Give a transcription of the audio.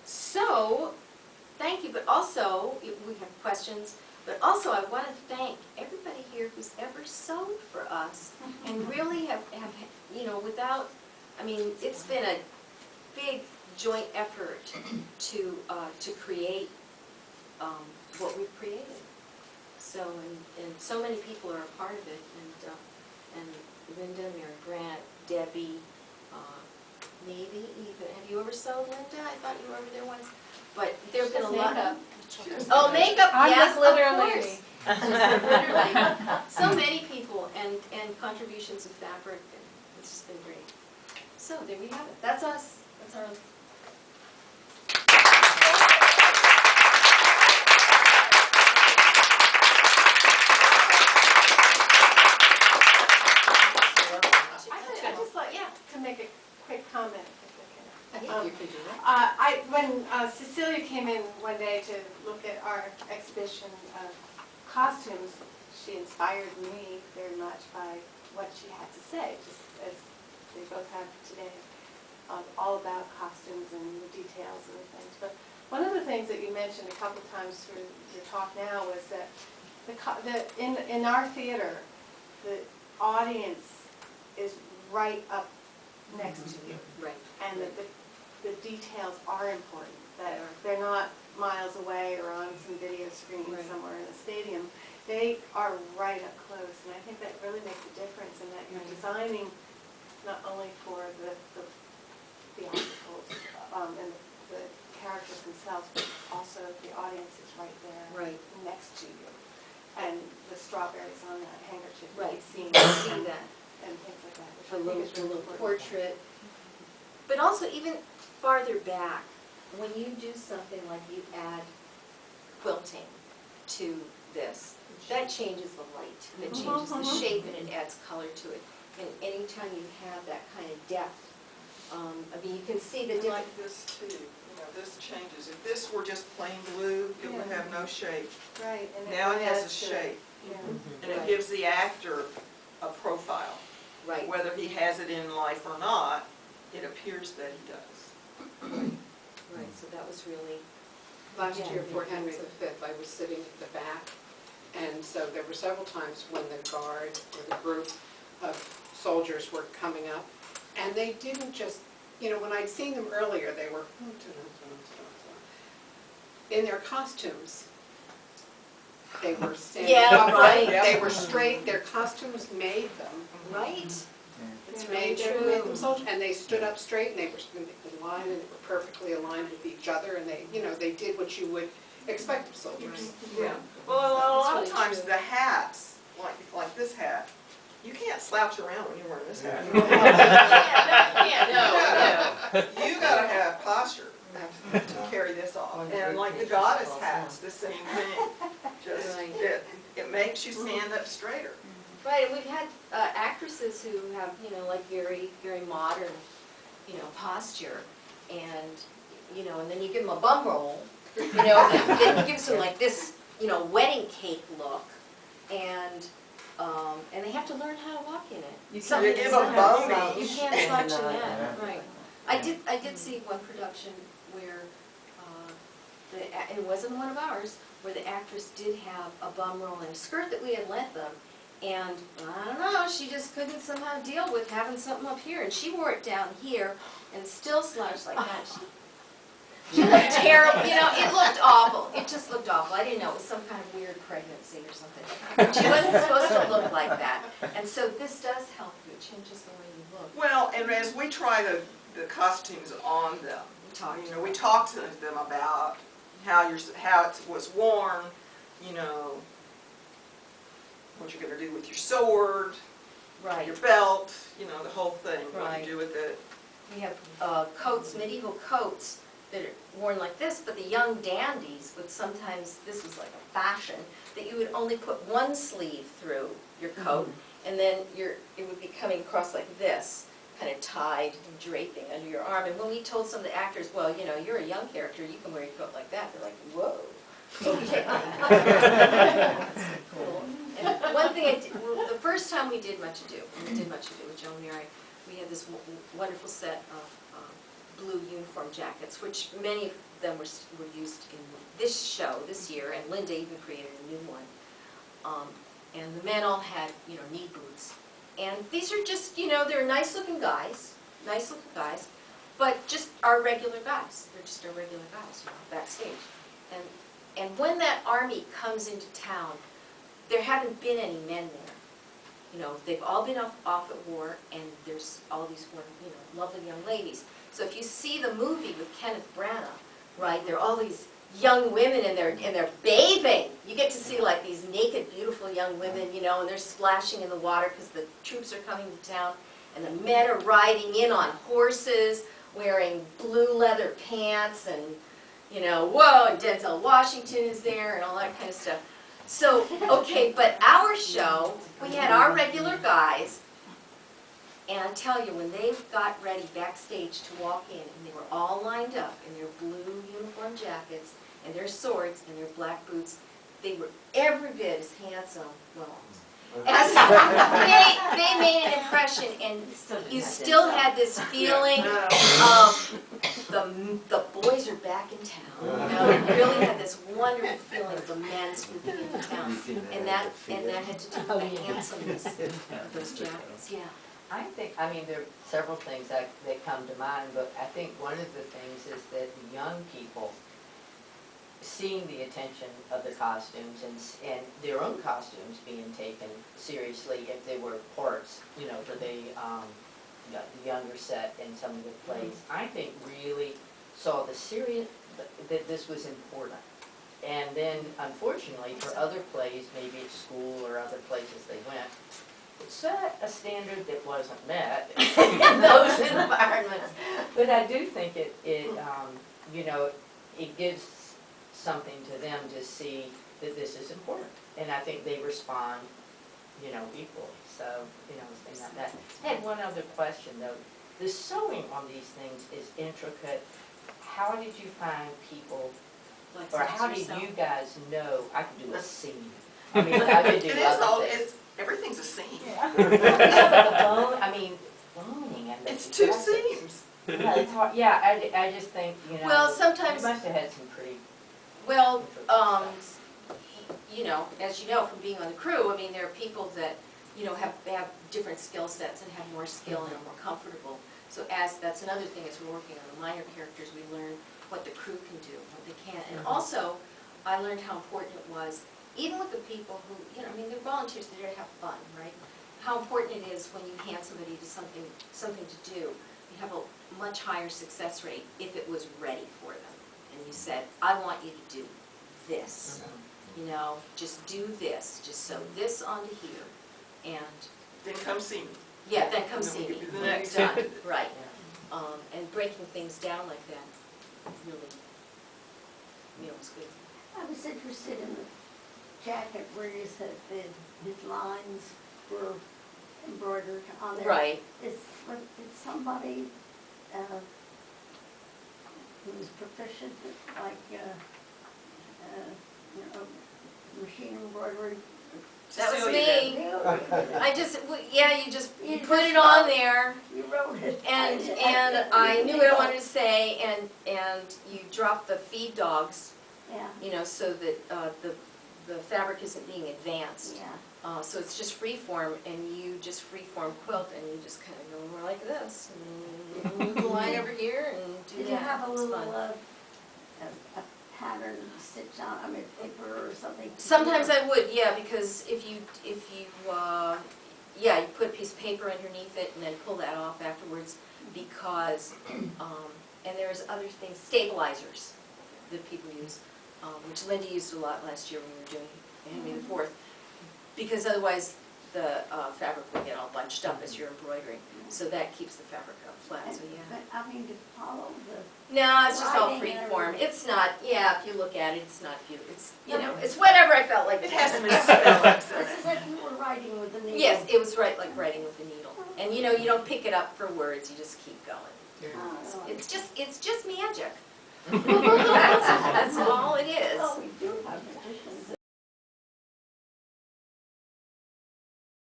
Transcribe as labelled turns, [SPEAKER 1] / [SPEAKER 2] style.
[SPEAKER 1] So, thank you, but also, we have questions, but also I want to thank everybody here who's ever sewed for us, and really have you know, without, I mean, it's been a big joint effort to create what we've created. So, and so many people are a part of it, and Linda, Mary Grant, Debbie, maybe even, have you ever sewed, Linda? I thought you were over there once. But there have been a lot of... Oh, makeup, yes, of course. Literally. So many people and contributions of fabric, and it's just been great. So there we have it. That's us. That's our... I'd just like, yeah,
[SPEAKER 2] to make a quick comment.
[SPEAKER 1] yeah, you could do that.
[SPEAKER 2] When Cecilia came in one day to look at our exhibition of costumes, she inspired me very much by what she had to say, just as they both have today, all about costumes and the details and the things. But one of the things that you mentioned a couple of times through your talk now was that in our theater, the audience is right up next to you.
[SPEAKER 1] Right.
[SPEAKER 2] And that the details are important, that they're not miles away or on some video screen somewhere in the stadium. They are right up close, and I think that really makes a difference in that you're designing not only for the theatricals and the characters themselves, but also the audience is right there next to you. And the strawberries on that handkerchief, you've seen
[SPEAKER 1] that.
[SPEAKER 2] And things like that.
[SPEAKER 1] A little portrait. But also even farther back, when you do something like you add quilting to this, that changes the light, that changes the shape, and it adds color to it. And anytime you have that kind of depth, I mean, you can see the difference.
[SPEAKER 3] Like this too, you know, this changes. If this were just plain blue, it would have no shape.
[SPEAKER 2] Right. And
[SPEAKER 3] now it has a shape.
[SPEAKER 2] Yeah.
[SPEAKER 3] And it gives the actor a profile.
[SPEAKER 1] Right.
[SPEAKER 3] Whether he has it in life or not, it appears that he does.
[SPEAKER 1] Right, so that was really...
[SPEAKER 4] Last year for Henry V, I was sitting at the back, and so there were several times when the guard or the group of soldiers were coming up, and they didn't just, you know, when I'd seen them earlier, they were in their costumes. They were standing upright, they were straight, their costumes made them.
[SPEAKER 1] Right.
[SPEAKER 4] It's made them soldiers, and they stood up straight, and they were in line, and they were perfectly aligned with each other, and they, you know, they did what you would expect of soldiers.
[SPEAKER 3] Yeah. Well, a lot of times the hats, like this hat, you can't slouch around when you're wearing this hat. No. You gotta have posture to carry this off. And like the goddess hats, the same thing. Just it makes you stand up straighter.
[SPEAKER 1] Right, and we've had actresses who have, you know, like very, very modern, you know, posture, and, you know, and then you give them a bum roll, you know, then it gives them like this, you know, wedding cake look, and they have to learn how to walk in it.
[SPEAKER 3] You give them bum
[SPEAKER 1] You can't slouch in that, right. I did see one production where, it wasn't one of ours, where the actress did have a bum roll and a skirt that we had lent them. And, I don't know, she just couldn't somehow deal with having something up here. And she wore it down here and still slouched like that. She looked terrible. You know, it looked awful. It just looked awful. I didn't know. It was some kind of weird pregnancy or something. She wasn't supposed to look like that. And so this does help you. It changes the way you look.
[SPEAKER 3] Well, and as we try the costumes on them, we talk to them about how it was worn, you know, what you're going to do with your sword, your belt, you know, the whole thing, what you do with it.
[SPEAKER 1] We have coats, medieval coats, that are worn like this, but the young dandies would sometimes, this was like a fashion, that you would only put one sleeve through your coat, and then it would be coming across like this, kind of tied and draping under your arm. And when we told some of the actors, well, you know, you're a young character, you can wear your coat like that, they're like, whoa. Okay. Cool. And one thing the first time we did Much Ado with Joan and Mary, we had this wonderful set of blue uniform jackets, which many of them were used in this show this year, and Linda even created a new one. And the men all had, you know, knee boots. And these are just, you know, they're nice looking guys, but just our regular guys. They're just our regular guys, you know, backstage. And when that army comes into town, there haven't been any men there. You know, they've all been off at war, and there's all these, you know, lovely young ladies. So if you see the movie with Kenneth Branagh, right, there are all these young women and they're bathing. You get to see like these naked, beautiful young women, you know, and they're splashing in the water because the troops are coming to town, and the men are riding in on horses, wearing blue leather pants, and, you know, whoa, and Denzel Washington is there, and all that kind of stuff. So, okay, but our show, we had our regular guys, and I tell you, when they got ready backstage to walk in, and they were all lined up in their blue uniform jackets, and their swords, and their black boots, they were every bit as handsome, well, as they made an impression, and you still had this feeling of the boys are back in town. You know, you really had this wonderful feeling of the men swooping into town, and that had to do with the handsomeness of those jackets. Yeah.
[SPEAKER 5] I think, I mean, there are several things that come to mind, but I think one of the things is that the young people seeing the attention of the costumes and their own costumes being taken seriously if they were parts, you know, for the younger set in some of the plays, I think really saw the serious, that this was important. And then, unfortunately, for other plays, maybe at school or other places they went, it set a standard that wasn't met in those environments. But I do think it you know, it gives something to them to see that this is important. And I think they respond, you know, equally. So, you know, things like that. I had one other question, though. The sewing on these things is intricate. How did you find people,
[SPEAKER 1] Like
[SPEAKER 5] or how did
[SPEAKER 1] yourself.
[SPEAKER 5] you guys know I could do a scene? I mean, I could do
[SPEAKER 3] It is
[SPEAKER 5] other
[SPEAKER 3] all,
[SPEAKER 5] things.
[SPEAKER 3] everything's a scene.
[SPEAKER 5] Yeah, but the bone, I mean, boning and the
[SPEAKER 3] It's two
[SPEAKER 5] graphics.
[SPEAKER 3] seams.
[SPEAKER 5] Yeah, it's hard. Yeah, I just think, you know,
[SPEAKER 1] Well, sometimes,
[SPEAKER 5] you must have had some pretty
[SPEAKER 1] well,
[SPEAKER 5] intricate stuff.
[SPEAKER 1] you know, as you know from being on the crew, I mean, there are people that, you know, have different skill sets and have more skill and are more comfortable. So that's another thing as we're working on the minor characters, we learn what the crew can do, what they can't. And also, I learned how important it was, even with the people who, you know, I mean, they're volunteers, they're there to have fun, right? How important it is when you hand somebody to something to do. You have a much higher success rate if it was ready for them. And you said, I want you to do this. You know, just do this, just sew this onto here, and
[SPEAKER 3] Then come see me.
[SPEAKER 1] yeah, then come
[SPEAKER 3] And then
[SPEAKER 1] see
[SPEAKER 3] we'll
[SPEAKER 1] me.
[SPEAKER 3] give you the
[SPEAKER 1] When you're
[SPEAKER 3] next
[SPEAKER 1] done,
[SPEAKER 3] one.
[SPEAKER 1] right. And breaking things down like that really, you know, was good.
[SPEAKER 6] I was interested in the jacket where you said that his lines were embroidered on there.
[SPEAKER 1] Right.
[SPEAKER 6] Did somebody who was proficient at, like, you know, machine embroidery?
[SPEAKER 1] That was
[SPEAKER 3] Cecilia
[SPEAKER 1] me.
[SPEAKER 6] You
[SPEAKER 1] I just, yeah, you
[SPEAKER 6] You
[SPEAKER 1] put
[SPEAKER 6] just
[SPEAKER 1] it on
[SPEAKER 6] wrote-
[SPEAKER 1] there,
[SPEAKER 6] wrote it.
[SPEAKER 1] and I knew what I wanted to say, and you drop the feed dogs,
[SPEAKER 6] Yeah,
[SPEAKER 1] you know, so that the fabric isn't being advanced.
[SPEAKER 6] yeah.
[SPEAKER 1] So it's just free form, and you just free form quilt, and you just kind of go more like this, and move the line over here, and do that.
[SPEAKER 6] Did you have a
[SPEAKER 1] It's
[SPEAKER 6] little,
[SPEAKER 1] fun.
[SPEAKER 6] a pattern stitched on, I mean, paper or something?
[SPEAKER 1] Sometimes I would, yeah, because if you yeah, you put a piece of paper underneath it and then pull that off afterwards, because, and there's other things, stabilizers that people use, which Linda used a lot last year when we were doing Henry the Fourth, because otherwise the fabric would get all bunched up as you're embroidering, so that keeps the fabric up flat, so yeah.
[SPEAKER 6] But, I mean, to follow the,
[SPEAKER 1] No, it's just all
[SPEAKER 6] Writing
[SPEAKER 1] free
[SPEAKER 6] and
[SPEAKER 1] form.
[SPEAKER 6] everything.
[SPEAKER 1] It's not, yeah, if you look at it, it's not beautiful. It's, you know, it's whatever I felt like.
[SPEAKER 3] It has some misspellings in
[SPEAKER 6] this
[SPEAKER 3] it.
[SPEAKER 6] is if you were writing with the needle.
[SPEAKER 1] Yes, it was right, like writing with a needle. And you know, you don't pick it up for words, you just keep going. It's just magic. That's all it is.
[SPEAKER 6] Well, we do have magicians